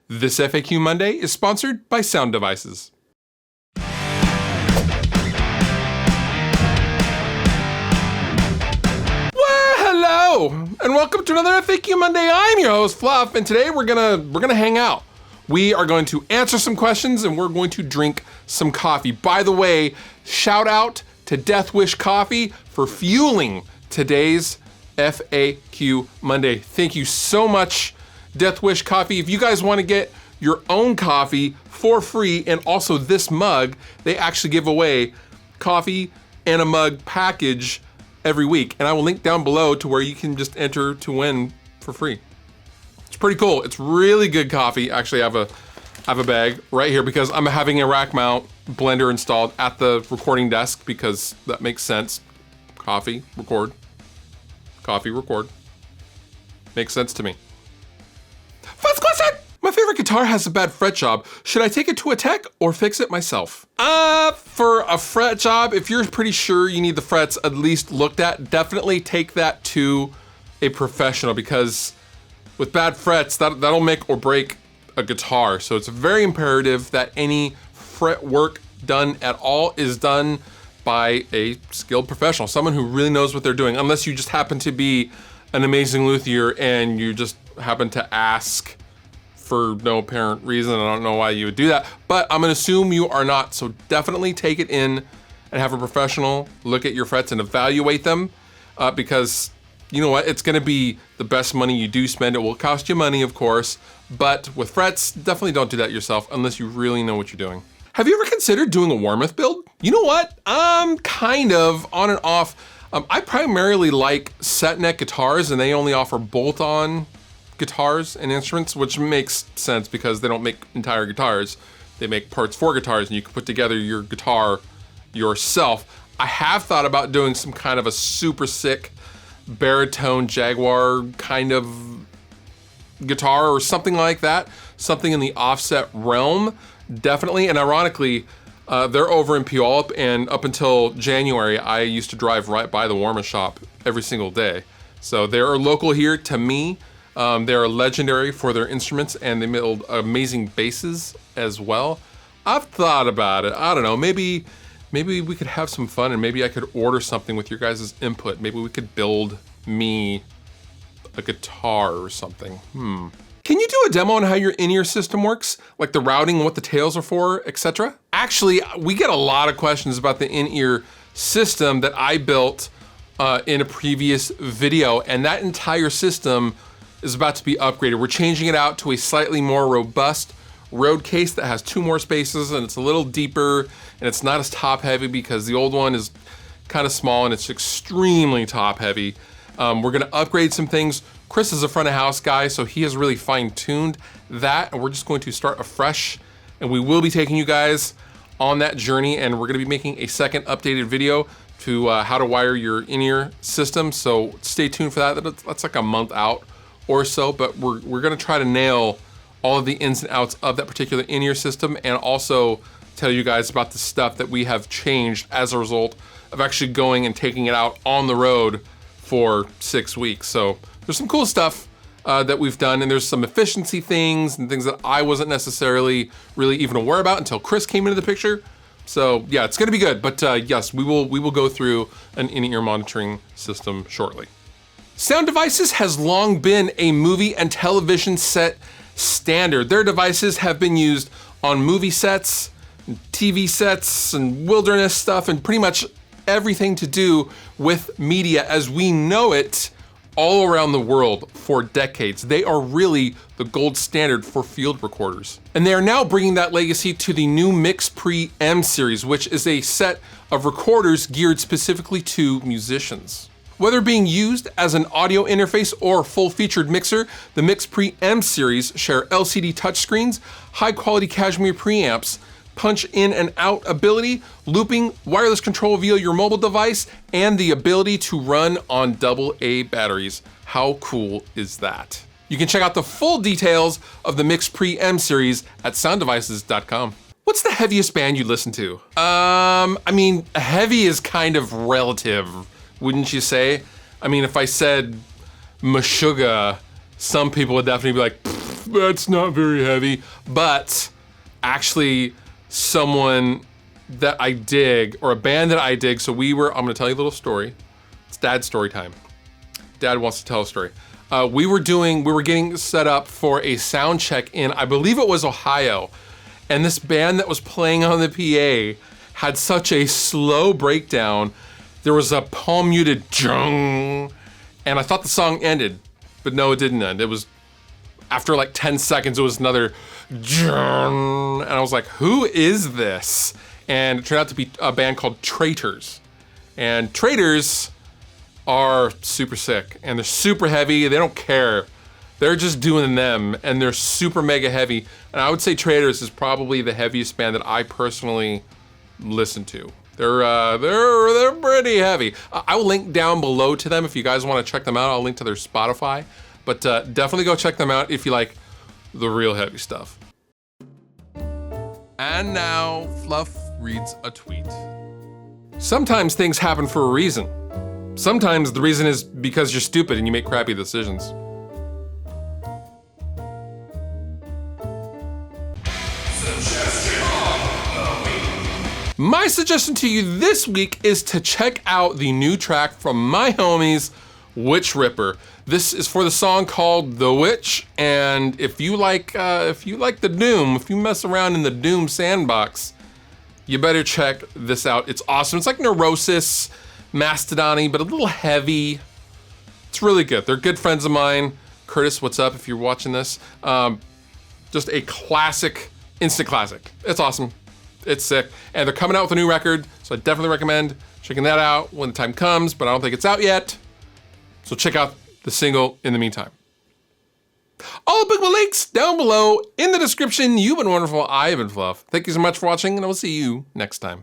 This FAQ Monday is sponsored by Sound Devices. Well, hello, and welcome to another FAQ Monday. I'm your host, Fluff, and today we're gonna hang out. We are going to answer some questions, and we're going to drink some coffee. By the way, shout out to Death Wish Coffee for fueling today's FAQ Monday. Thank you so much, Death Wish Coffee. If you guys want to get your own coffee for free, and also this mug, they actually give away coffee and a mug package every week. And I will link down below to where you can just enter to win for free. It's pretty cool. It's really good coffee. Actually, I have a bag right here because I'm having a rack mount blender installed at the recording desk because that makes sense. Coffee, record. Coffee, record. Makes sense to me. First question! My favorite guitar has a bad fret job. Should I take it to a tech or fix it myself? For a fret job, if you're pretty sure you need the frets at least looked at, definitely take that to a professional because with bad frets, that'll make or break a guitar. So it's very imperative that any fret work done at all is done by a skilled professional, someone who really knows what they're doing, unless you just happen to be an amazing luthier and you just happen to ask for no apparent reason. I don't know why you would do that, but I'm gonna assume you are not. So definitely take it in and have a professional look at your frets and evaluate them because you know what, it's gonna be the best money you do spend. It will cost you money, of course, but with frets, definitely don't do that yourself unless you really know what you're doing. Have you ever considered doing a Warmoth build? You know what, kind of on and off. I primarily like set neck guitars and they only offer bolt-on guitars and instruments, which makes sense because they don't make entire guitars. They make parts for guitars and you can put together your guitar yourself. I have thought about doing some kind of a super sick baritone Jaguar kind of guitar or something like that. Something in the offset realm, definitely. And ironically, they're over in Puyallup, and up until January, I used to drive right by the Warmoth shop every single day. So they're local here to me. They are legendary for their instruments, and they build amazing basses as well. I've thought about it. I don't know, maybe we could have some fun, and maybe I could order something with your guys' input. Maybe we could build me a guitar or something. Can you do a demo on how your in-ear system works? Like the routing, what the tails are for, etc.? Actually, we get a lot of questions about the in-ear system that I built in a previous video, and that entire system is about to be upgraded. We're changing it out to a slightly more robust road case that has 2 more spaces, and it's a little deeper, and it's not as top heavy because the old one is kind of small and it's extremely top heavy. We're gonna upgrade some things. Chris is a front of house guy, so he has really fine-tuned that, and we're just going to start afresh, and we will be taking you guys on that journey, and we're gonna be making a second updated video to how to wire your in-ear system, so stay tuned for that. That's like a month out or so, but we're gonna try to nail all of the ins and outs of that particular in-ear system, and also tell you guys about the stuff that we have changed as a result of actually going and taking it out on the road for 6 weeks. So there's some cool stuff that we've done, and there's some efficiency things and things that I wasn't necessarily really even aware about until Chris came into the picture. So yeah, it's gonna be good, but yes, we will go through an in-ear monitoring system shortly. Sound Devices has long been a movie and television set standard. Their devices have been used on movie sets, TV sets, and wilderness stuff, and pretty much everything to do with media as we know it all around the world for decades. They are really the gold standard for field recorders. And they are now bringing that legacy to the new Mix Pre M series, which is a set of recorders geared specifically to musicians. Whether being used as an audio interface or full-featured mixer, the Mix Pre M series share LCD touchscreens, high-quality cashmere preamps, punch in and out ability, looping, wireless control via your mobile device, and the ability to run on AA batteries. How cool is that? You can check out the full details of the Mix Pre M series at sounddevices.com. What's the heaviest band you listen to? I mean, heavy is kind of relative, wouldn't you say? I mean, if I said Meshuggah, some people would definitely be like, that's not very heavy. But actually someone that I dig, or a band that I dig, so I'm gonna tell you a little story. It's Dad's story time. Dad wants to tell a story. We were getting set up for a sound check in, I believe it was Ohio, and this band that was playing on the PA had such a slow breakdown. There was a palm muted jung, and I thought the song ended, but no, it didn't end. It was, after like 10 seconds, it was another jung, and I was like, who is this? And it turned out to be a band called Traitors. And Traitors are super sick, and they're super heavy. They don't care. They're just doing them, and they're super mega heavy. And I would say Traitors is probably the heaviest band that I personally listen to. They're pretty heavy. I will link down below to them if you guys want to check them out. I'll link to their Spotify, but definitely go check them out if you like the real heavy stuff. And now Fluff reads a tweet. Sometimes things happen for a reason. Sometimes the reason is because you're stupid and you make crappy decisions. My suggestion to you this week is to check out the new track from my homies, Witch Ripper. This is for the song called The Witch, and if you like the Doom, if you mess around in the Doom sandbox, you better check this out. It's awesome. It's like Neurosis, Mastodon-y, but a little heavy. It's really good. They're good friends of mine. Curtis, what's up if you're watching this? Just a classic, instant classic. It's awesome. It's sick. And they're coming out with a new record, so I definitely recommend checking that out when the time comes, but I don't think it's out yet. So check out the single in the meantime. All the bookable links down below in the description. You've been wonderful. I've been Fluff. Thank you so much for watching, and I will see you next time.